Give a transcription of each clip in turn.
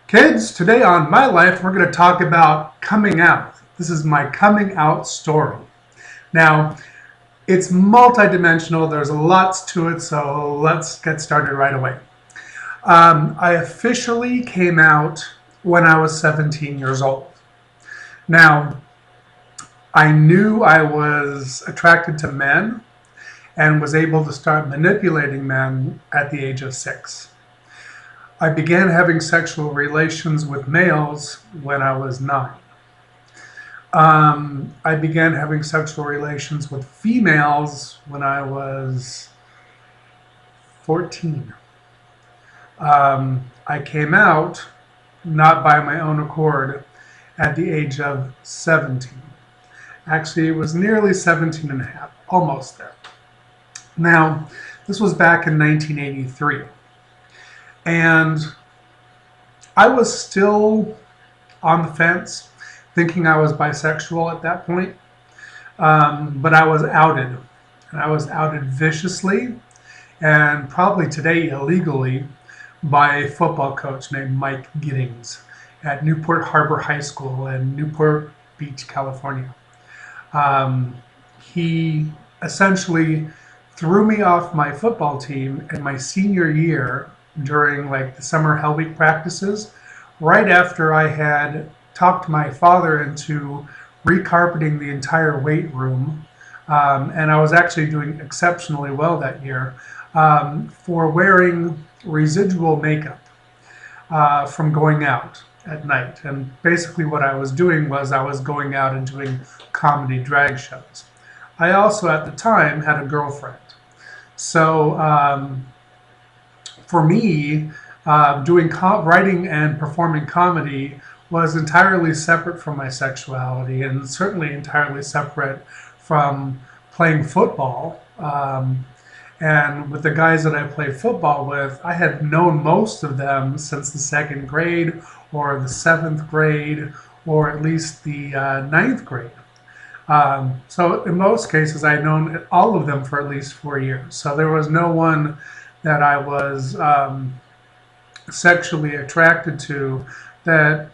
Kids, today on My Life, we're going to talk about coming out. This is my coming out story. Now, it's multidimensional, there's lots to it, so let's get started right away. I officially came out when I was 17 years old. Now, I knew I was attracted to men and was able to start manipulating men at the age of 6. I began having sexual relations with males when I was 9. I began having sexual relations with females when I was 14. I came out, not by my own accord, at the age of 17. Actually, it was nearly 17 and a half, almost there. Now, this was back in 1983. And I was still on the fence, thinking I was bisexual at that point. But I was outed. And I was outed viciously and probably today illegally by a football coach named Mike Giddings at Newport Harbor High School in Newport Beach, California. He essentially threw me off my football team in my senior year during like the summer Hell Week practices, right after I had talked my father into recarpeting the entire weight room. And I was actually doing exceptionally well that year for wearing residual makeup from going out at night. And basically what I was doing was I was going out and doing comedy drag shows. I also at the time had a girlfriend. So for me, writing and performing comedy was entirely separate from my sexuality and certainly entirely separate from playing football. And with the guys that I played football with, I had known most of them since the second grade or the seventh grade or at least the ninth grade. So in most cases, I had known all of them for at least 4 years. So there was no one that I was sexually attracted to that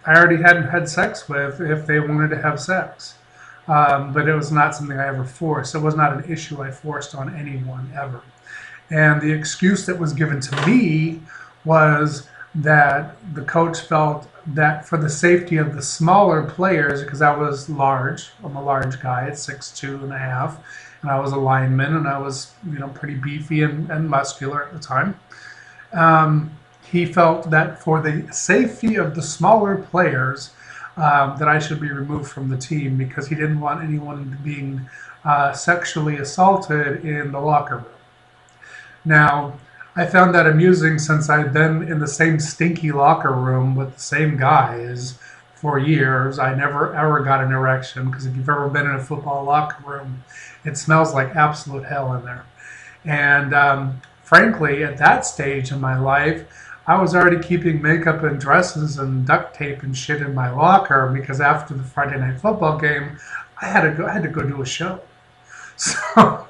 I already hadn't had sex with if they wanted to have sex. But it was not something I ever forced. It was not an issue I forced on anyone ever. And the excuse that was given to me was that the coach felt that for the safety of the smaller players, because I was large, I'm a large guy at 6'2" and a half, and I was a lineman, and I was, pretty beefy and muscular at the time. He felt that for the safety of the smaller players, that I should be removed from the team because he didn't want anyone being sexually assaulted in the locker room. Now, I found that amusing since I'd been in the same stinky locker room with the same guys for years. I never ever got an erection because if you've ever been in a football locker room, it smells like absolute hell in there. And frankly, at that stage in my life, I was already keeping makeup and dresses and duct tape and shit in my locker because after the Friday night football game, I had to go do a show. So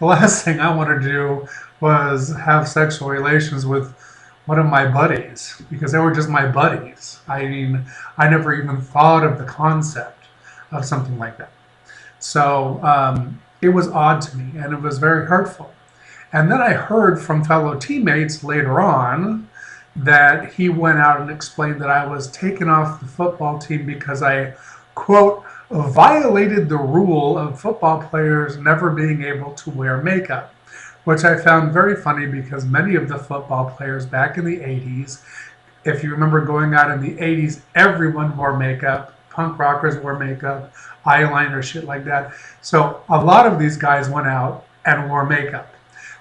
the last thing I wanted to do was have sexual relations with one of my buddies because they were just my buddies. I mean, I never even thought of the concept of something like that. So it was odd to me and it was very hurtful. And then I heard from fellow teammates later on that he went out and explained that I was taken off the football team because I, quote, violated the rule of football players never being able to wear makeup, which I found very funny because many of the football players back in the 80s, if you remember going out in the 80s, everyone wore makeup. Punk rockers wore makeup, eyeliner, shit like that. So a lot of these guys went out and wore makeup.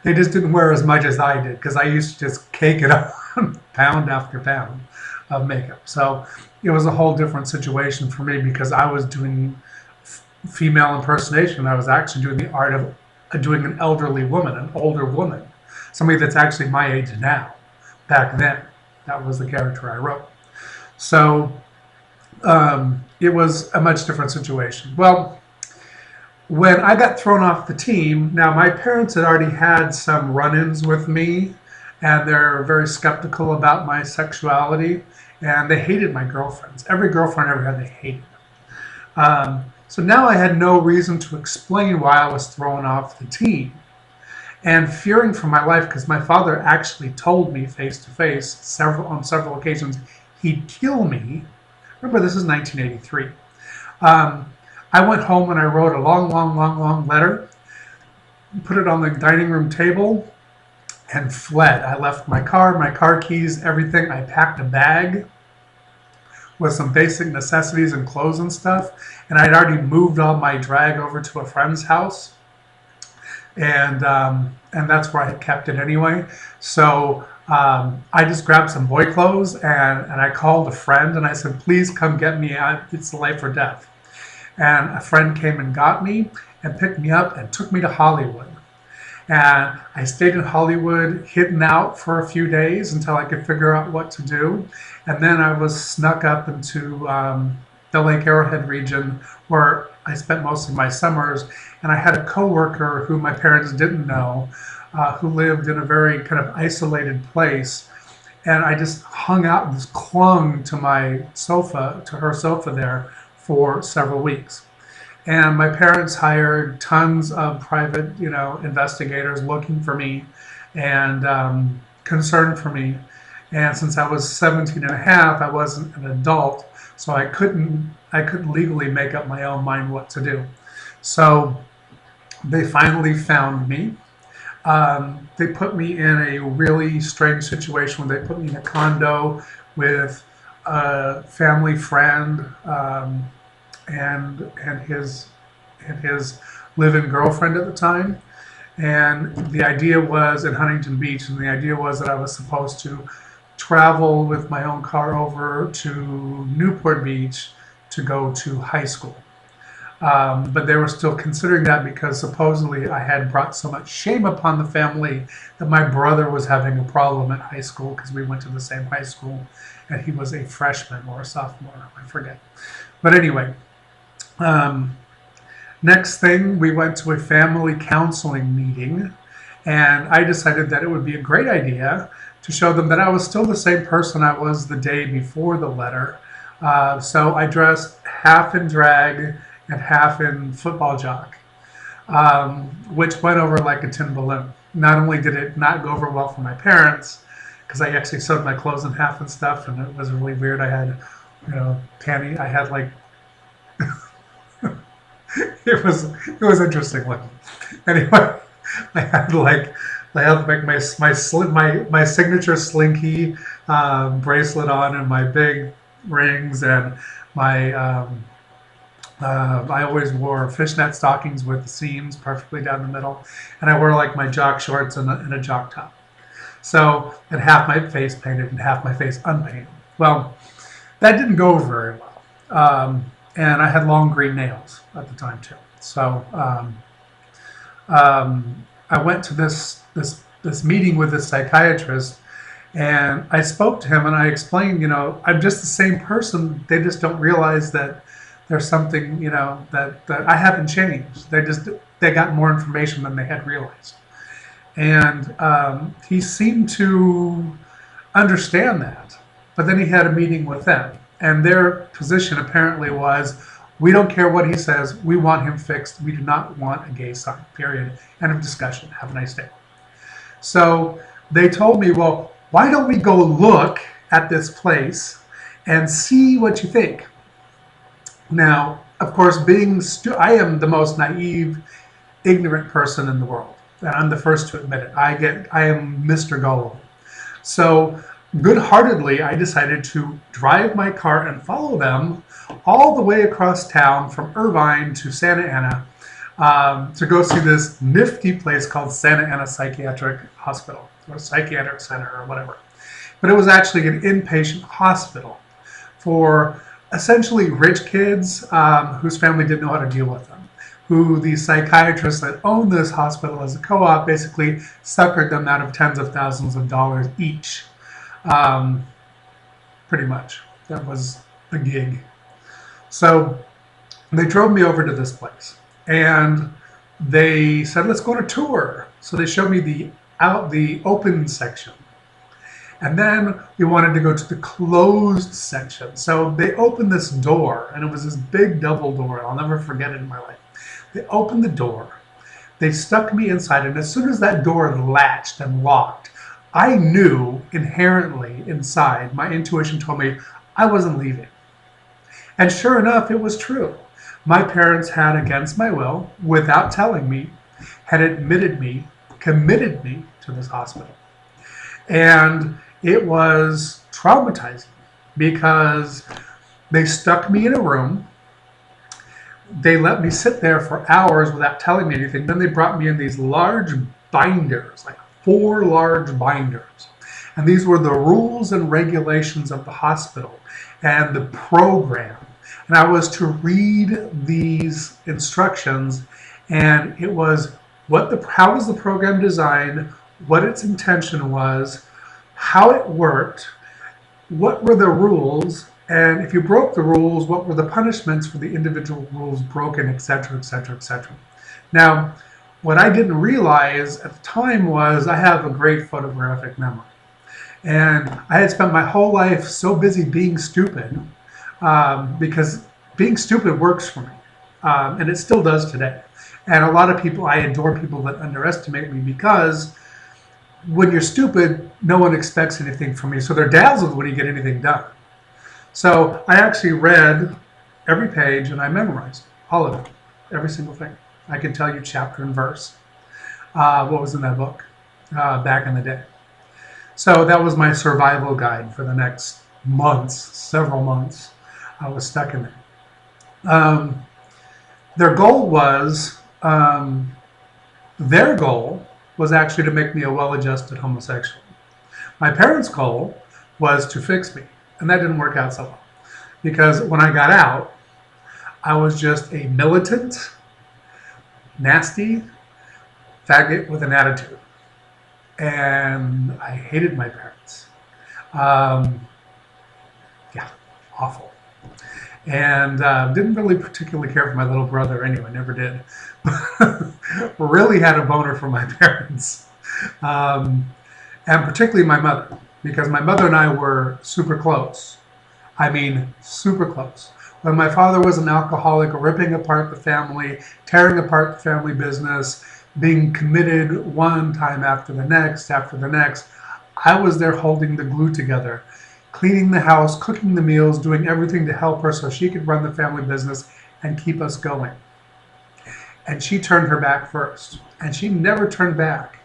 They just didn't wear as much as I did because I used to just cake it on pound after pound of makeup. So it was a whole different situation for me because I was doing female impersonation. I was actually doing the art of doing an elderly woman, an older woman, somebody that's actually my age now. Back then, that was the character I wrote. So it was a much different situation. Well, when I got thrown off the team, now my parents had already had some run-ins with me and they're very skeptical about my sexuality, and they hated my girlfriends. Every girlfriend I ever had, they hated. So now I had no reason to explain why I was thrown off the team. And fearing for my life, because my father actually told me face to face on several occasions he'd kill me. Remember, this is 1983. I went home and I wrote a long letter, put it on the dining room table, and fled. I left my car keys, everything. I packed a bag with some basic necessities and clothes and stuff. And I'd already moved all my drag over to a friend's house, and that's where I had kept it anyway. So I just grabbed some boy clothes, and I called a friend and I said, please come get me. It's life or death. And a friend came and got me and picked me up and took me to Hollywood. And I stayed in Hollywood, hidden out for a few days until I could figure out what to do. And then I was snuck up into the Lake Arrowhead region, where I spent most of my summers. And I had a coworker who my parents didn't know, who lived in a very kind of isolated place. And I just hung out and just clung to my sofa, to her sofa there, for several weeks. And my parents hired tons of private, investigators looking for me and concerned for me. And since I was 17 and a half, I wasn't an adult, so I couldn't legally make up my own mind what to do. So they finally found me. They put me in a really strange situation where they put me in a condo with a family friend, and his live-in girlfriend at the time. And the idea was in Huntington Beach, and the idea was that I was supposed to travel with my own car over to Newport Beach to go to high school. But they were still considering that because supposedly I had brought so much shame upon the family that my brother was having a problem at high school, because we went to the same high school and he was a freshman or a sophomore, I forget. But anyway, next thing, we went to a family counseling meeting, and I decided that it would be a great idea to show them that I was still the same person I was the day before the letter. So I dressed half in drag and half in football jock, which went over like a tin balloon. Not only did it not go over well for my parents, because I actually sewed my clothes in half and stuff, and it was really weird. I had, I had like it was interesting looking. Anyway, I had like my signature slinky bracelet on, and my big rings, and my I always wore fishnet stockings with the seams perfectly down the middle, and I wore like my jock shorts and a jock top. So, and half my face painted and half my face unpainted. Well, that didn't go very well. And I had long green nails at the time too. So I went to this meeting with this psychiatrist, and I spoke to him and I explained, I'm just the same person. They just don't realize that there's something, that I haven't changed. They got more information than they had realized. And he seemed to understand that. But then he had a meeting with them. And their position apparently was, we don't care what he says. We want him fixed. We do not want a gay sign, period. End of discussion. Have a nice day. So they told me, well, why don't we go look at this place and see what you think? Now, of course, I am the most naive, ignorant person in the world. And I'm the first to admit it. I am Mr. Gullible. So good-heartedly, I decided to drive my car and follow them all the way across town from Irvine to Santa Ana to go see this nifty place called Santa Ana Psychiatric Hospital, or Psychiatric Center, or whatever. But it was actually an inpatient hospital for essentially rich kids whose family didn't know how to deal with them, who the psychiatrists that owned this hospital as a co-op basically suckered them out of tens of thousands of dollars each. Pretty much. That was the gig. So they drove me over to this place, and they said, let's go on a tour. So they showed me the open section. And then we wanted to go to the closed section. So they opened this door, and it was this big double door. I'll never forget it in my life. They opened the door. They stuck me inside, and as soon as that door latched and locked, I knew inherently inside, my intuition told me I wasn't leaving. And sure enough, it was true. My parents had, against my will, without telling me, had admitted me, committed me to this hospital. And it was traumatizing because they stuck me in a room. They let me sit there for hours without telling me anything. Then they brought me in these large binders, like 4 large binders. And these were the rules and regulations of the hospital and the program. And I was to read these instructions, and it was how was the program designed, what its intention was, how it worked, what were the rules, and if you broke the rules, what were the punishments for the individual rules broken, etc., etc., etc. Now, what I didn't realize at the time was I have a great photographic memory. And I had spent my whole life so busy being stupid, because being stupid works for me, and it still does today. And a lot of people, I adore people that underestimate me because when you're stupid, no one expects anything from you. So they're dazzled when you get anything done. So I actually read every page and I memorized all of it, every single thing. I can tell you chapter and verse, what was in that book back in the day. So that was my survival guide for the next months, several months. I was stuck in there. Their goal was actually to make me a well-adjusted homosexual. My parents' goal was to fix me, and that didn't work out so well. Because when I got out, I was just a militant, nasty faggot with an attitude. And I hated my parents. Yeah, awful. And didn't really particularly care for my little brother anyway, never did. Really had a boner for my parents. And particularly my mother, because my mother and I were super close. I mean, super close. When my father was an alcoholic, ripping apart the family, tearing apart the family business, being committed one time after the next, I was there holding the glue together, cleaning the house, cooking the meals, doing everything to help her so she could run the family business and keep us going. And she turned her back first. And she never turned back.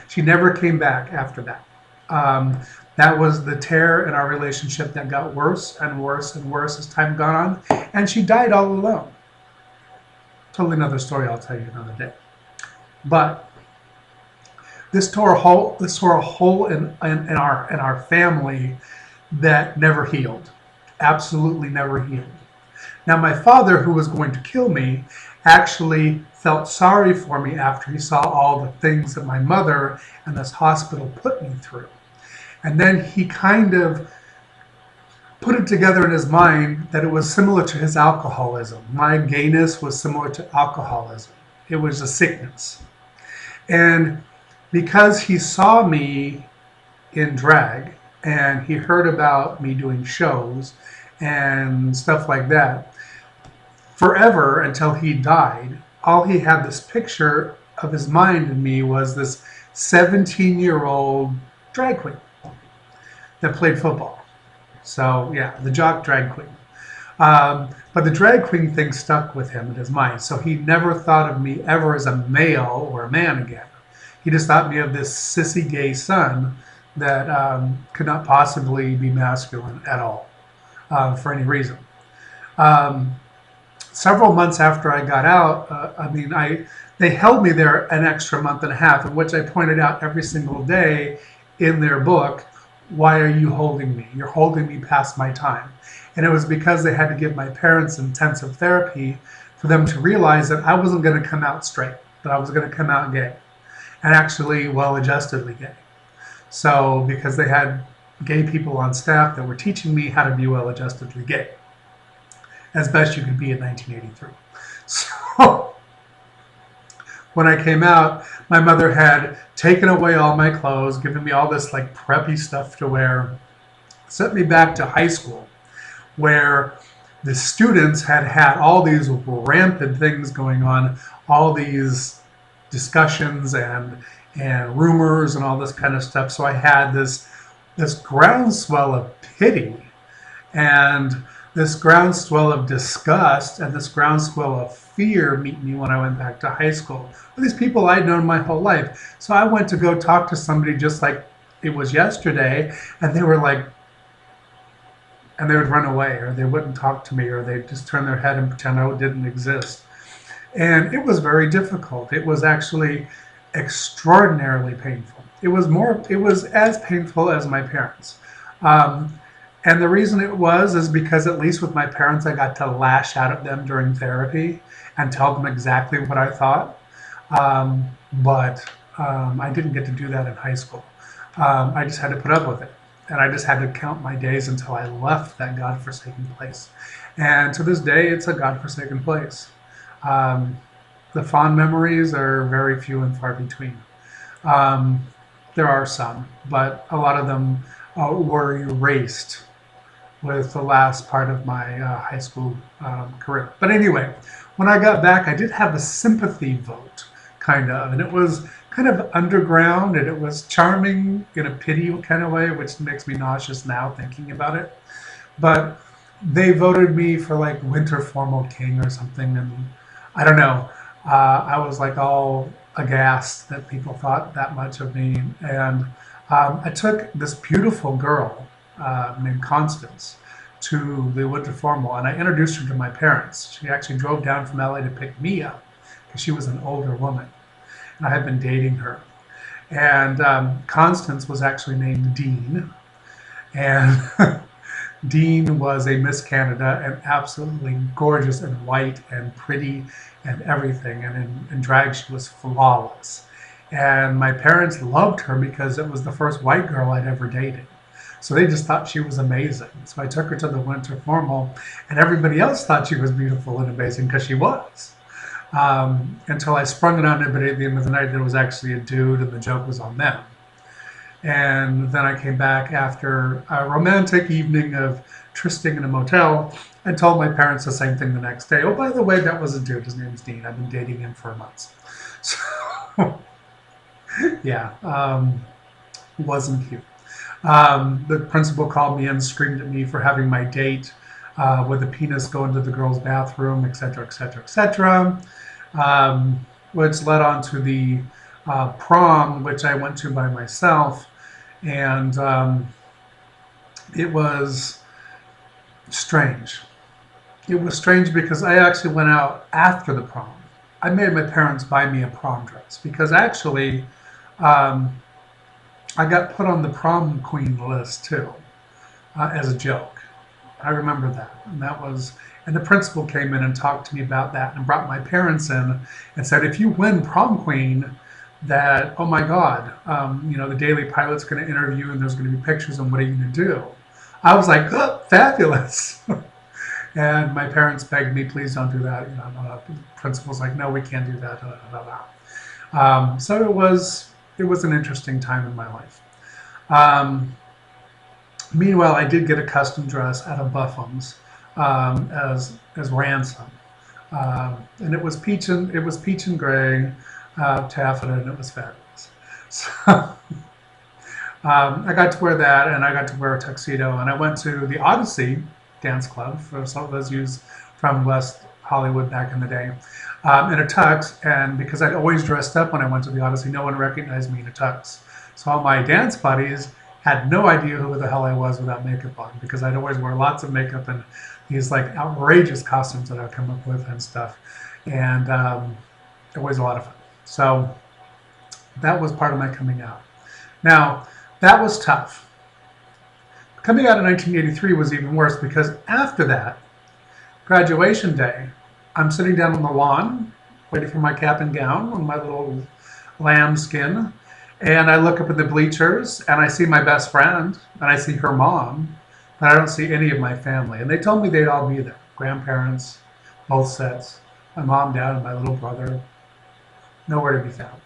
She never came back after that. That was the tear in our relationship that got worse and worse and worse as time gone on. And she died all alone. Totally another story I'll tell you another day. But this tore a hole in our family that never healed. Absolutely never healed. Now my father, who was going to kill me, actually felt sorry for me after he saw all the things that my mother and this hospital put me through. And then he kind of put it together in his mind that it was similar to his alcoholism. My gayness was similar to alcoholism. It was a sickness. And because he saw me in drag and he heard about me doing shows and stuff like that, forever until he died, all he had this picture of his mind in me was this 17-year-old drag queen that played football. So yeah, the jock drag queen. But the drag queen thing stuck with him in his mind. So he never thought of me ever as a male or a man again. He just thought me of this sissy gay son that could not possibly be masculine at all for any reason. Several months after I got out, they held me there an extra month and a half, in which I pointed out every single day in their book, why are you holding me? You're holding me past my time. And it was because they had to give my parents intensive therapy for them to realize that I wasn't going to come out straight, that I was going to come out gay, and actually well-adjustedly gay. So because they had gay people on staff that were teaching me how to be well-adjustedly gay, as best you could be in 1983. So when I came out, My mother had taken away all my clothes, given me all this like preppy stuff to wear, sent me back to high school where the students had had all these rampant things going on, all these discussions and rumors and all this kind of stuff. So I had this groundswell of pity and this groundswell of disgust and this groundswell of fear meet me when I went back to high school. These people I'd known my whole life. So I went to go talk to somebody just like it was yesterday, and they were like, and they would run away, or they wouldn't talk to me, or they'd just turn their head and pretend I didn't exist. And it was very difficult. It was actually extraordinarily painful. It was as painful as my parents. Um, and the reason it was is because at least with my parents, I got to lash out at them during therapy and tell them exactly what I thought. But I didn't get to do that in high school. I just had to put up with it. And I just had to count my days until I left that godforsaken place. And to this day, it's a godforsaken place. Um, the fond memories are very few and far between. Um, there are some, but a lot of them were erased with the last part of my high school career. But anyway, when I got back, I did have a sympathy vote, kind of, and it was kind of underground and it was charming in a pity kind of way, which makes me nauseous now thinking about it. But they voted me for like Winter Formal King or something, and I don't know. I was like all aghast that people thought that much of me, and I took this beautiful girl named Constance to the Winter Formal, and I introduced her to my parents. She actually drove down from LA to pick me up because she was an older woman, and I had been dating her. And Constance was actually named Dean, and Dean was a Miss Canada and absolutely gorgeous and white and pretty and everything. And in drag, she was flawless. And my parents loved her because it was the first white girl I'd ever dated. So they just thought she was amazing. So I took her to the Winter Formal, and everybody else thought she was beautiful and amazing because she was. Until I sprung it on everybody at the end of the night that it was actually a dude and the joke was on them. And then I came back after a romantic evening of trysting in a motel and told my parents the same thing the next day. Oh, by the way, that was a dude. His name's Dean. I've been dating him for months. So, yeah, wasn't cute. The principal called me and screamed at me for having my date with a penis go into the girls' bathroom, etc., etc., etc., which led on to the prom, which I went to by myself, and it was strange. It was strange because I actually went out after the prom. I made my parents buy me a prom dress because actually um, I got put on the prom queen list too as a joke. I remember that, and the principal came in and talked to me about that and brought my parents in and said, if you win prom queen, that, oh my God, the Daily Pilot's going to interview and there's going to be pictures and what are you going to do? I was like, oh, fabulous. And my parents begged me, please don't do that. The principal's like, no, we can't do that. So it was an interesting time in my life. Um, Meanwhile, I did get a custom dress out of Buffum's as ransom, and it was peach and gray taffeta, and it was fabulous. So I got to wear that, and I got to wear a tuxedo, and I went to the Odyssey Dance Club for some of those youths from West Hollywood back in the day, in a tux, and because I'd always dressed up when I went to the Odyssey, no one recognized me in a tux. So all my dance buddies had no idea who the hell I was without makeup on because I'd always wear lots of makeup and these like outrageous costumes that I'd come up with and stuff. And always a lot of fun. So that was part of my coming out. Now, that was tough. Coming out in 1983 was even worse because after that, graduation day, I'm sitting down on the lawn, waiting for my cap and gown on my little lambskin. And I look up at the bleachers and I see my best friend and I see her mom, but I don't see any of my family. And they told me they'd all be there. Grandparents, both sets, my mom, dad, and my little brother, nowhere to be found.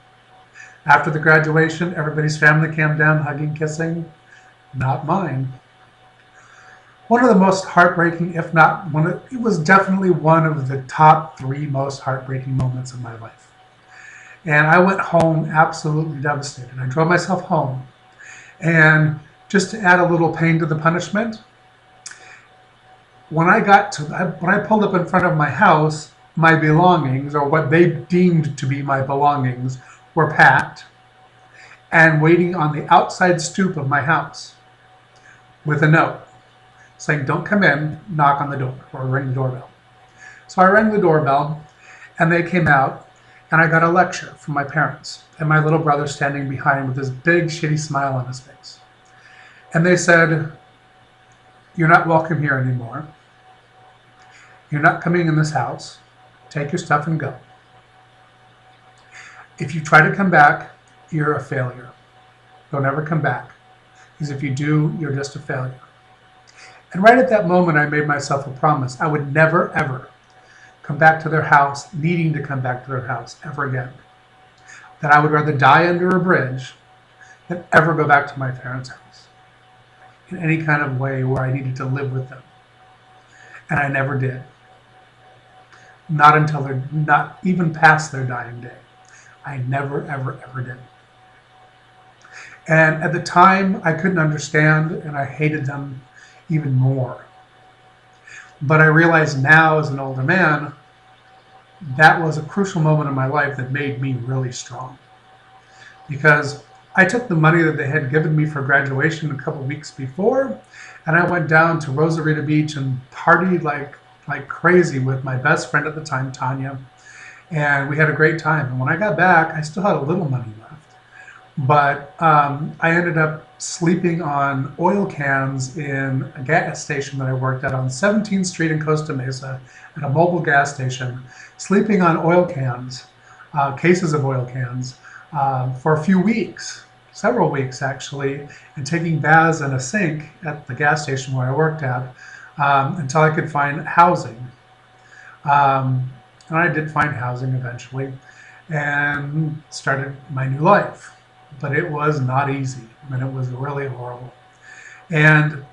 After the graduation, everybody's family came down, hugging, kissing. Not mine. One of the most heartbreaking, if not one of, it was definitely one of the top three most heartbreaking moments of my life. And I went home absolutely devastated. I drove myself home. And just to add a little pain to the punishment, when I pulled up in front of my house, my belongings, or what they deemed to be my belongings, were packed and waiting on the outside stoop of my house with a note saying, "Don't come in, knock on the door or ring the doorbell." So I rang the doorbell and they came out and I got a lecture from my parents and my little brother standing behind with this big shitty smile on his face. And they said, "You're not welcome here anymore. You're not coming in this house. Take your stuff and go. If you try to come back, you're a failure. Don't ever come back. Because if you do, you're just a failure." And right at that moment, I made myself a promise. I would never, ever come back to their house, needing to come back to their house ever again. That I would rather die under a bridge than ever go back to my parents' house in any kind of way where I needed to live with them. And I never did. Not until they're not even past their dying day. I never, ever, ever did. And at the time, I couldn't understand, and I hated them even more. But I realize now, as an older man, that was a crucial moment in my life that made me really strong. Because I took the money that they had given me for graduation a couple weeks before, and I went down to Rosarita Beach and partied like crazy with my best friend at the time, Tanya, and we had a great time. And when I got back, I still had a little money left. But I ended up sleeping on oil cans in a gas station that I worked at on 17th Street in Costa Mesa at a mobile gas station, sleeping on oil cans, cases of oil cans, for a few weeks, several weeks actually, and taking baths in a sink at the gas station where I worked at until I could find housing. And I did find housing eventually and started my new life. But it was not easy. I mean, it was really horrible. And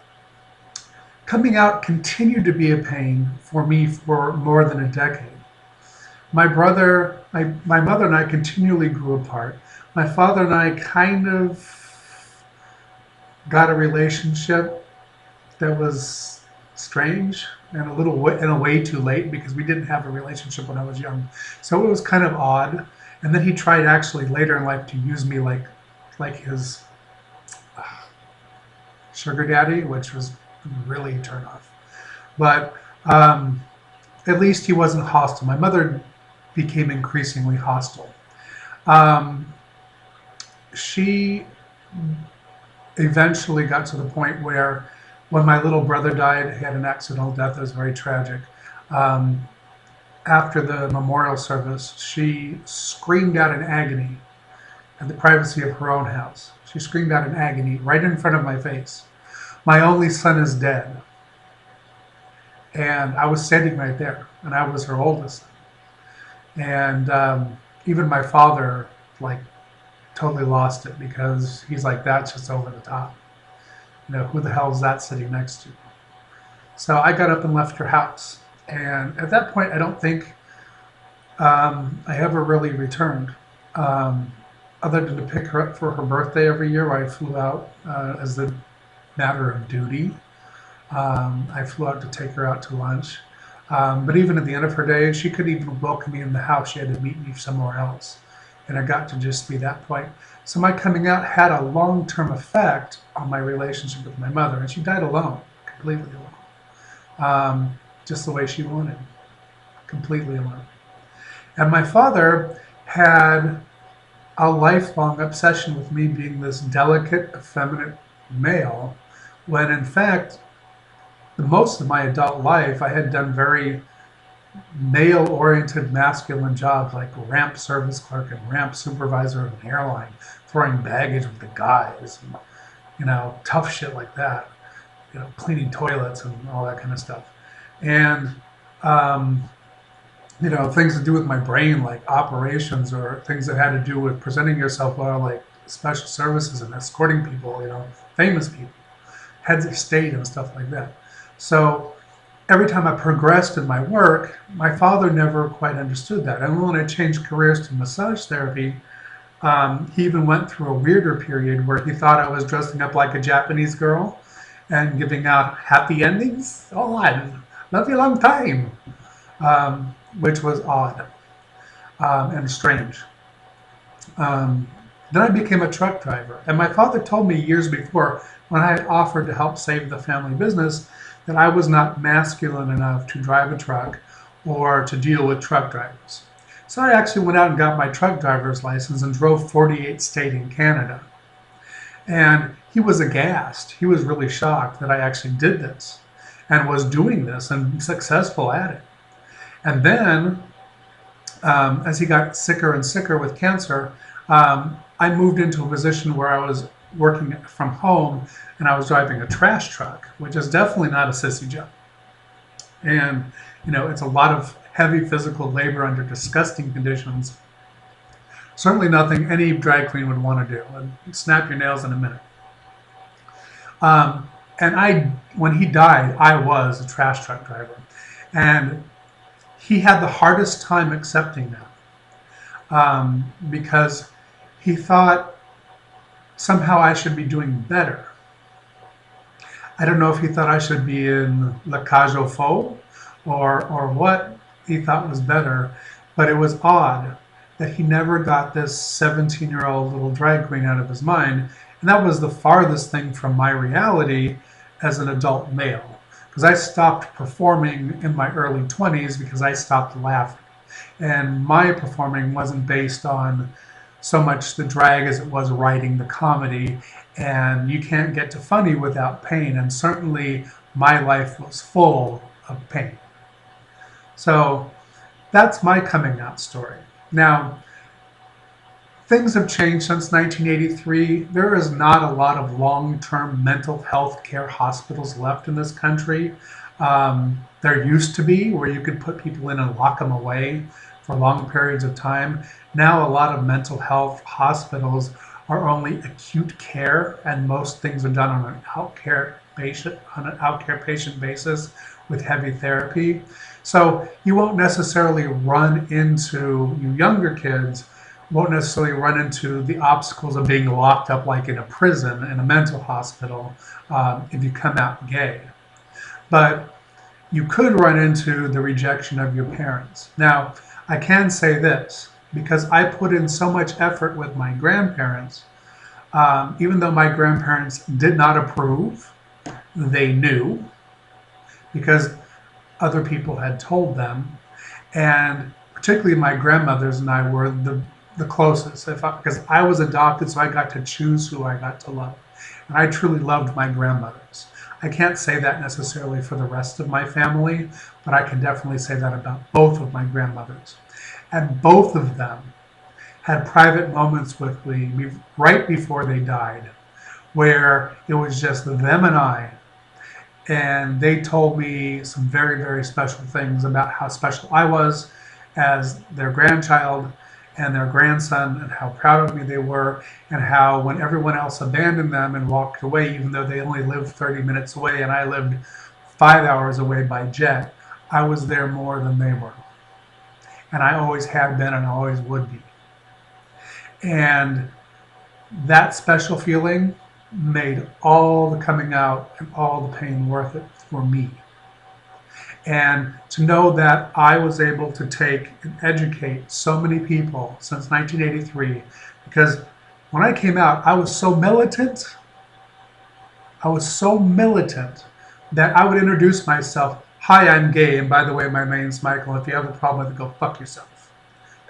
coming out continued to be a pain for me for more than a decade. My mother and I continually grew apart. My father and I kind of got a relationship that was strange and in a way too late because we didn't have a relationship when I was young. So it was kind of odd. And then he tried actually later in life to use me like his sugar daddy, which was really a turn off. But at least he wasn't hostile. My mother became increasingly hostile. She eventually got to the point where when my little brother died, he had an accidental death that was very tragic. After the memorial service, she screamed out in agony in the privacy of her own house. She screamed out in agony right in front of my face. "My only son is dead." And I was standing right there, and I was her oldest. And even my father, like, totally lost it because he's like, "That's just over the top. You know, who the hell is that sitting next to you?" So I got up and left her house. And at that point, I don't think I ever really returned, other than to pick her up for her birthday every year, where I flew out as a matter of duty. I flew out to take her out to lunch. But even at the end of her day, she couldn't even welcome me in the house. She had to meet me somewhere else. And it got to just be that point. So my coming out had a long-term effect on my relationship with my mother. And she died alone, completely alone. Just the way she wanted, completely alone. And my father had a lifelong obsession with me being this delicate, effeminate male, when in fact, the most of my adult life, I had done very male-oriented, masculine jobs like ramp service clerk and ramp supervisor of an airline, throwing baggage with the guys, and, you know, tough shit like that, you know, cleaning toilets and all that kind of stuff. And things to do with my brain, like operations or things that had to do with presenting yourself well, like special services and escorting people, famous people, heads of state and stuff like that. So every time I progressed in my work, my father never quite understood that. And when I changed careers to massage therapy, he even went through a weirder period where he thought I was dressing up like a Japanese girl and giving out happy endings. Oh, I love you a long time, which was odd and strange. Um, then I became a truck driver. And my father told me years before, when I offered to help save the family business, that I was not masculine enough to drive a truck or to deal with truck drivers. So I actually went out and got my truck driver's license and drove 48 states in Canada. And he was aghast. He was really shocked that I actually did this and was doing this and successful at it. And then, as he got sicker and sicker with cancer, I moved into a position where I was working from home and I was driving a trash truck, which is definitely not a sissy job. And, it's a lot of heavy physical labor under disgusting conditions. Certainly nothing any drag queen would want to do. And snap your nails in a minute. When he died, I was a trash truck driver. And he had the hardest time accepting that because he thought somehow I should be doing better. I don't know if he thought I should be in La Cage aux Folles or what he thought was better, but it was odd that he never got this 17-year-old little drag queen out of his mind. And that was the farthest thing from my reality as an adult male. Because I stopped performing in my early 20s because I stopped laughing. And my performing wasn't based on so much the drag as it was writing the comedy. And you can't get to funny without pain. And certainly my life was full of pain. So that's my coming out story. Now, things have changed since 1983. There is not a lot of long-term mental health care hospitals left in this country. There used to be, where you could put people in and lock them away for long periods of time. Now a lot of mental health hospitals are only acute care, and most things are done on an outcare patient basis with heavy therapy. So you won't necessarily run into, you younger kids won't necessarily run into the obstacles of being locked up like in a prison, in a mental hospital, if you come out gay. But you could run into the rejection of your parents. Now, I can say this, because I put in so much effort with my grandparents, even though my grandparents did not approve, they knew, because other people had told them, and particularly my grandmothers and I were the closest, because I was adopted, so I got to choose who I got to love. And I truly loved my grandmothers. I can't say that necessarily for the rest of my family, but I can definitely say that about both of my grandmothers. And both of them had private moments with me right before they died, where it was just them and I. And they told me some very, very special things about how special I was as their grandchild and their grandson, and how proud of me they were, and how when everyone else abandoned them and walked away, even though they only lived 30 minutes away and I lived 5 hours away by jet, I was there more than they were. And I always have been and always would be. And that special feeling made all the coming out and all the pain worth it for me. And to know that I was able to take and educate so many people since 1983, because when I came out, I was so militant. I was so militant that I would introduce myself, "Hi, I'm gay, and by the way, my name's Michael. If you have a problem with it, go fuck yourself."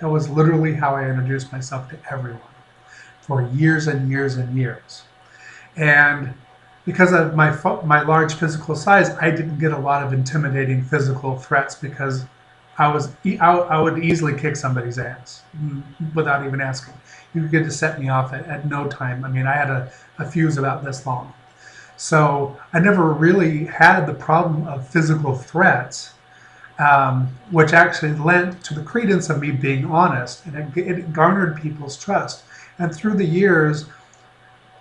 That was literally how I introduced myself to everyone for years and years and years. And because of my large physical size, I didn't get a lot of intimidating physical threats, because I would easily kick somebody's ass without even asking. You could get to set me off at no time. I mean, I had a fuse about this long. So I never really had the problem of physical threats which actually lent to the credence of me being honest, and it garnered people's trust. And through the years,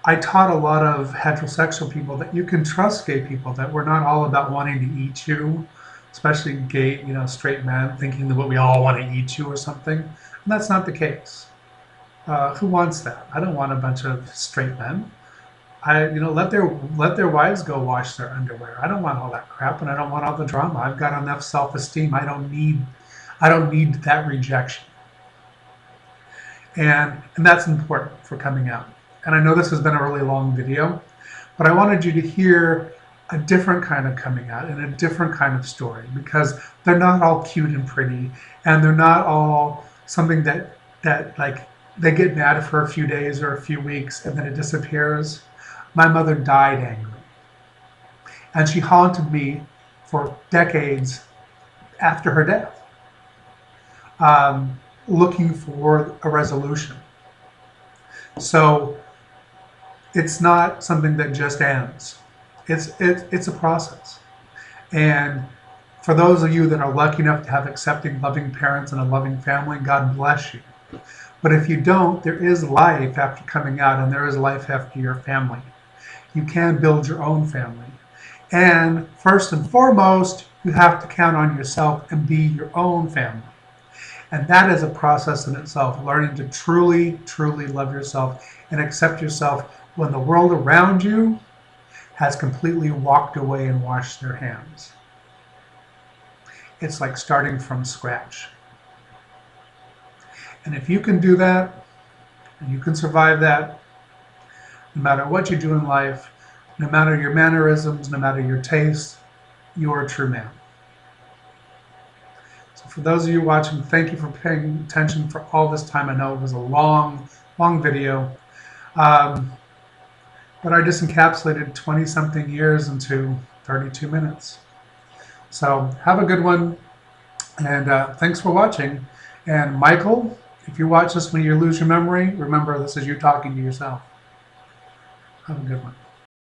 I taught a lot of heterosexual people that you can trust gay people, that we're not all about wanting to eat you, especially gay, straight men, thinking that we all want to eat you or something. And that's not the case. Who wants that? I don't want a bunch of straight men. Let their wives go wash their underwear. I don't want all that crap, and I don't want all the drama. I've got enough self-esteem. I don't need that rejection. And that's important for coming out. And I know this has been a really long video, but I wanted you to hear a different kind of coming out and a different kind of story, because they're not all cute and pretty, and they're not all something that like they get mad for a few days or a few weeks and then it disappears. My mother died angry, and she haunted me for decades after her death, looking for a resolution. So it's not something that just ends. It's a process. And for those of you that are lucky enough to have accepting, loving parents and a loving family, God bless you. But if you don't, there is life after coming out, and there is life after your family. You can build your own family. And first and foremost, you have to count on yourself and be your own family. And that is a process in itself, learning to truly, truly love yourself and accept yourself when the world around you has completely walked away and washed their hands. It's like starting from scratch. And if you can do that, and you can survive that, no matter what you do in life, no matter your mannerisms, no matter your tastes, you're a true man. So for those of you watching, thank you for paying attention for all this time. I know it was a long, long video. But I just encapsulated 20-something years into 32 minutes. So have a good one, and thanks for watching. And Michael, if you watch this when you lose your memory, remember this is you talking to yourself. Have a good one.